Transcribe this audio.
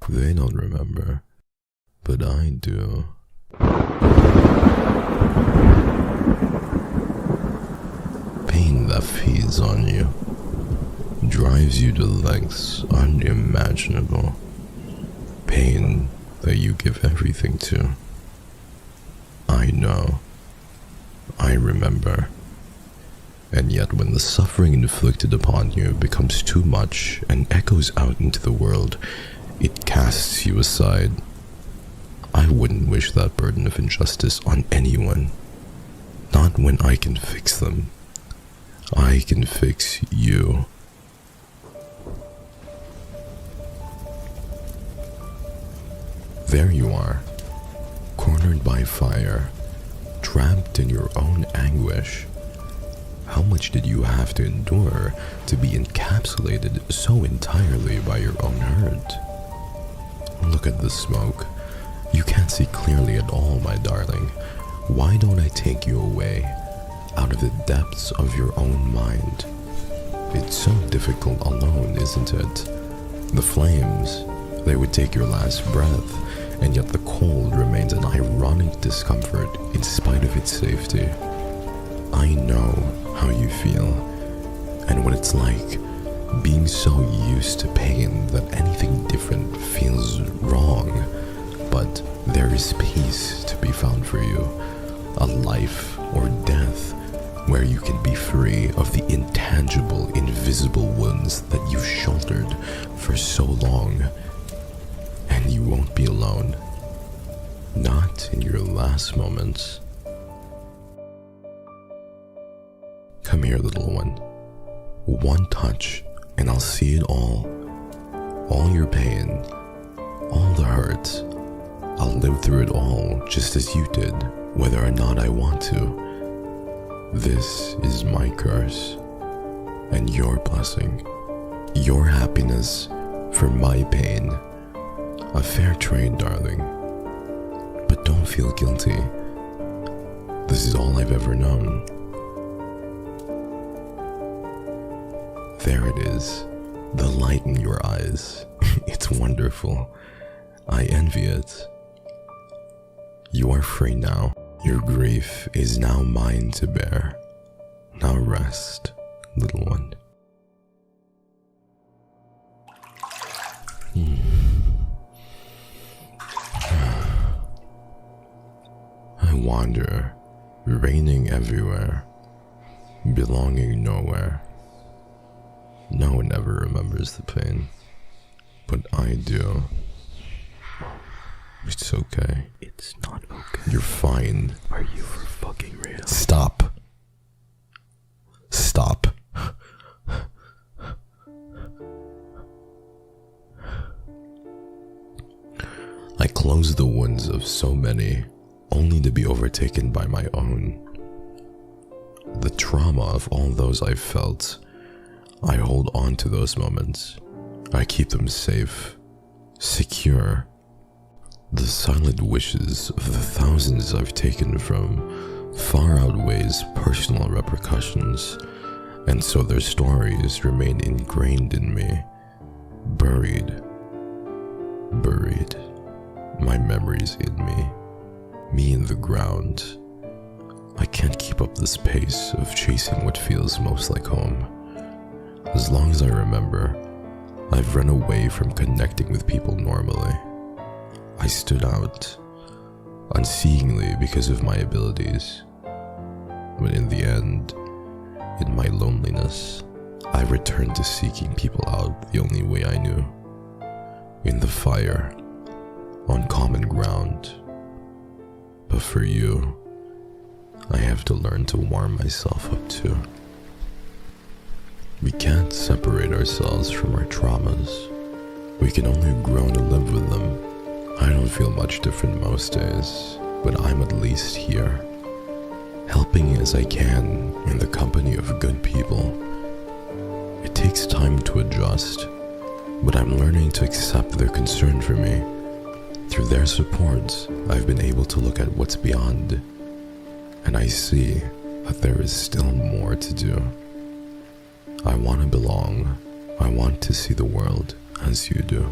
They don't remember, but I do. Pain that feeds on you, drives you to lengths unimaginable. Pain that you give everything to. I know. I remember. And yet when the suffering inflicted upon you becomes too much and echoes out into the world, it casts you aside. I wouldn't wish that burden of injustice on anyone. Not when I can fix them. I can fix you. There you are, cornered by fire, trapped in your own anguish. How much did you have to endure to be encapsulated so entirely by your own hurt? Look at the smoke. You can't see clearly at all, my darling. Why don't I take you away, out of the depths of your own mind? It's so difficult alone, isn't it? The flames, they would take your last breath, and yet the cold remains an ironic discomfort in spite of its safety. I know how you feel, and what it's like being so used to pain that anything different feels wrong. But there is peace to be found for you, a life or death where you can be free of the intangible, invisible wounds that you've shouldered for so long. And you won't be alone, not in your last moments. Come here, little one. One touch, and I'll see it all. All your pain, all the hurt. I'll live through it all just as you did, whether or not I want to. This is my curse, and your blessing, your happiness for my pain. A fair trade, darling. But don't feel guilty. This is all I've ever known. There it is, the light in your eyes. It's wonderful. I envy it. You are free now. Your grief is now mine to bear. Now rest, little one. I wander, raining everywhere, belonging nowhere. No one ever remembers the pain, but I do. It's okay. It's not okay. You're fine. Are you for fucking real? Stop. Stop. I close the wounds of so many, only to be overtaken by my own. The trauma of all those I've felt, I hold on to those moments. I keep them safe, secure. The silent wishes of the thousands I've taken from far outweighs personal repercussions, and so their stories remain ingrained in me, buried. My memories in me in the ground. I can't keep up this pace of chasing what feels most like home. As long as I remember, I've run away from connecting with people normally. I stood out, unseeingly because of my abilities. But in the end, in my loneliness, I returned to seeking people out the only way I knew. In the fire, on common ground. But for you, I have to learn to warm myself up too. We can't separate ourselves from our traumas. We can only grow to live with them. I don't feel much different most days, but I'm at least here, helping as I can in the company of good people. It takes time to adjust, but I'm learning to accept their concern for me. Through their support, I've been able to look at what's beyond, and I see that there is still more to do. I want to belong. I want to see the world as you do.